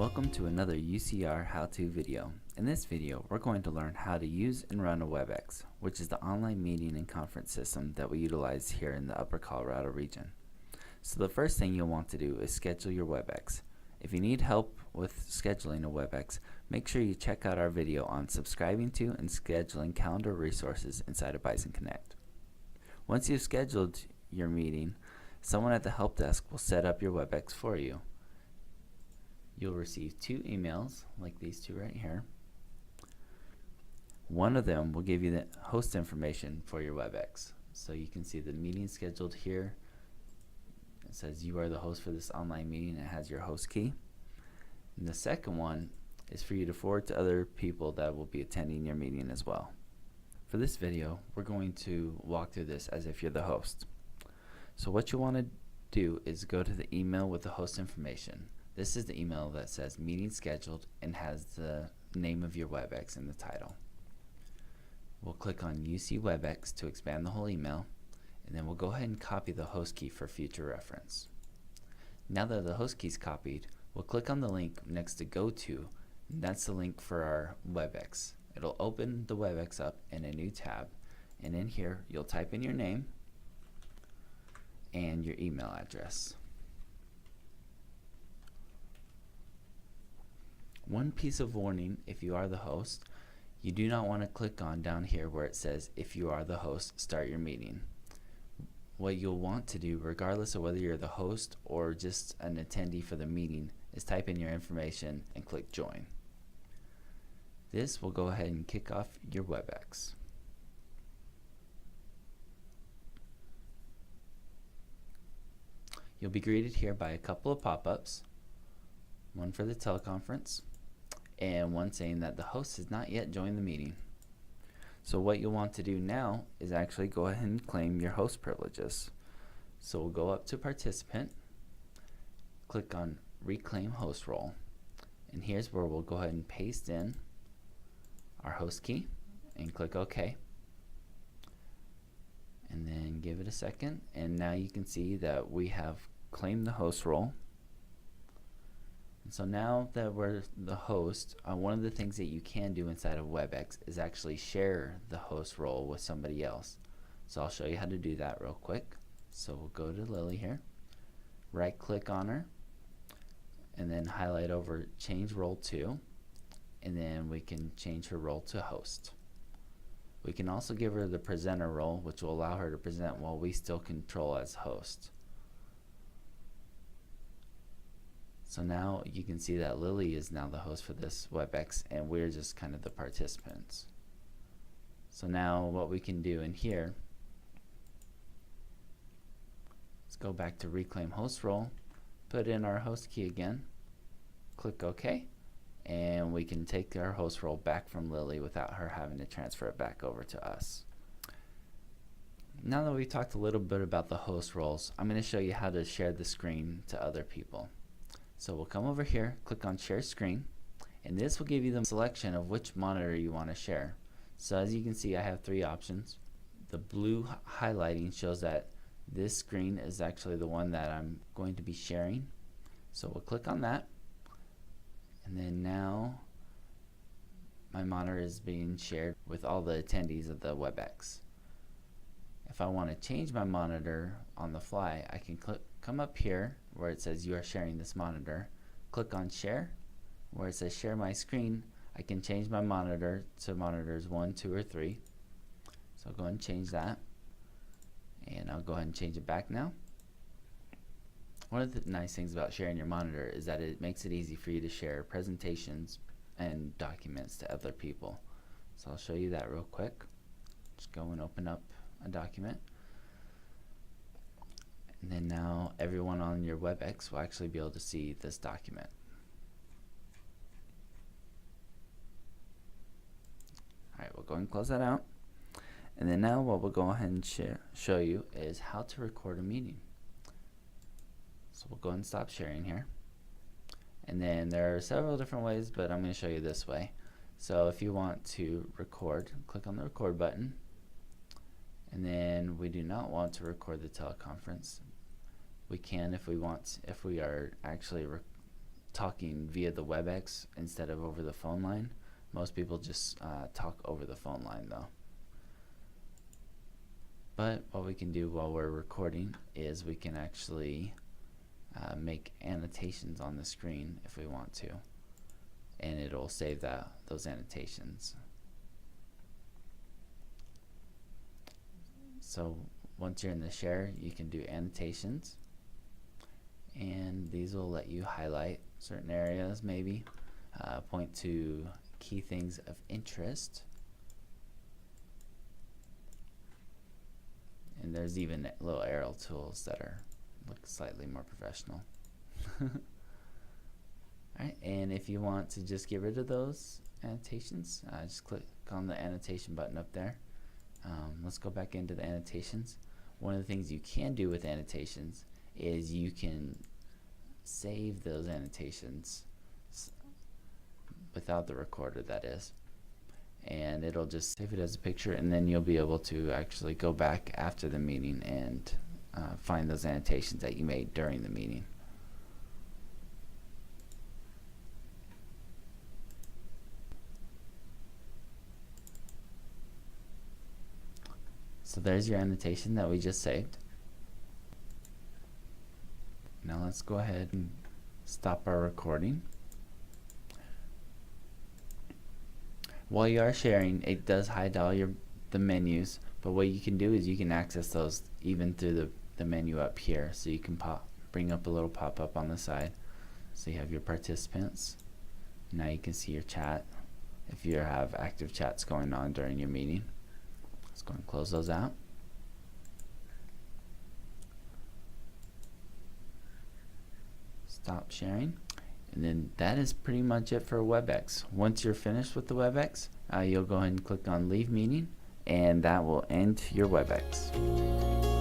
Welcome to another UCR how-to video. In this video, we're going to learn how to use and run a Webex, which is the online meeting and conference system that we utilize here in the Upper Colorado region. So the first thing you'll want to do is schedule your Webex. If you need help with scheduling a Webex, make sure you check out our video on subscribing to and scheduling calendar resources inside of Bison Connect. Once you've scheduled your meeting, someone at the help desk will set up your Webex for you. You'll receive two emails like these two right here. One of them will give you the host information for your Webex. So you can see the meeting scheduled here. It says you are the host for this online meeting. It has your host key. And the second one is for you to forward to other people that will be attending your meeting as well. For this video, we're going to walk through this as if you're the host. So what you want to do is go to the email with the host information. This is the email that says meeting scheduled and has the name of your Webex in the title. We'll click on UC Webex to expand the whole email, and then we'll go ahead and copy the host key for future reference. Now that the host key is copied, we'll click on the link next to Go To, and that's the link for our Webex. It'll open the Webex up in a new tab, and in here you'll type in your name and your email address. One piece of warning: if you are the host, you do not want to click on down here where it says if you are the host, start your meeting. What you'll want to do, regardless of whether you're the host or just an attendee for the meeting, is type in your information and click join. This will go ahead and kick off your Webex. You'll be greeted here by a couple of pop-ups, one for the teleconference and one saying that the host has not yet joined the meeting. So what you'll want to do now is actually go ahead and claim your host privileges. So we'll go up to participant, click on reclaim host role, and here's where we'll go ahead and paste in our host key and click OK, and then give it a second, and now you can see that we have claimed the host role. So now that we're the host, one of the things that you can do inside of Webex is actually share the host role with somebody else. So I'll show you how to do that real quick. So we'll go to Lily here, right click on her, and then highlight over change role to, and then we can change her role to host. We can also give her the presenter role, which will allow her to present while we still control as host. So now you can see that Lily is now the host for this Webex and we're just kind of the participants. So now what we can do in here, let's go back to reclaim host role, put in our host key again, click OK, and we can take our host role back from Lily without her having to transfer it back over to us. Now that we've talked a little bit about the host roles, I'm going to show you how to share the screen to other people. So we'll come over here, click on share screen, and this will give you the selection of which monitor you want to share. So as you can see, I have three options. The blue highlighting shows that this screen is actually the one that I'm going to be sharing. So we'll click on that, and then now my monitor is being shared with all the attendees of the Webex. If I want to change my monitor on the fly, I can come up here where it says you are sharing this monitor, click on share. Where it says share my screen, I can change my monitor to monitors 1, 2, or 3. So I'll go ahead and change that, and I'll go ahead and change it back now. One of the nice things about sharing your monitor is that it makes it easy for you to share presentations and documents to other people. So I'll show you that real quick. Just go and open up a document, and then now everyone on your Webex will actually be able to see this document. Alright, we'll go ahead and close that out, and then now what we'll go ahead and show you is how to record a meeting. So we'll go ahead and stop sharing here, and then there are several different ways, but I'm going to show you this way. So if you want to record, click on the record button. And then we do not want to record the teleconference. We can if we want, if we are actually talking via the Webex instead of over the phone line. Most people just talk over the phone line though. But what we can do while we're recording is we can actually make annotations on the screen if we want to, and it'll save those annotations. So once you're in the share, you can do annotations, and these will let you highlight certain areas, maybe point to key things of interest. And there's even little arrow tools that look slightly more professional. Alright, and if you want to just get rid of those annotations, just click on the annotation button up there. Let's go back into the annotations. One of the things you can do with annotations is you can save those annotations without the recorder, that is. And it'll just save it as a picture, and then you'll be able to actually go back after the meeting and find those annotations that you made during the meeting. So there's your annotation that we just saved. Now let's go ahead and stop our recording. While you are sharing, it does hide all the menus, but what you can do is you can access those even through the menu up here. So you can bring up a little pop-up on the side. So you have your participants. Now you can see your chat if you have active chats going on during your meeting. Let's go and close those out. Stop sharing. And then that is pretty much it for Webex. Once you're finished with the Webex, you'll go ahead and click on Leave Meeting, and that will end your Webex.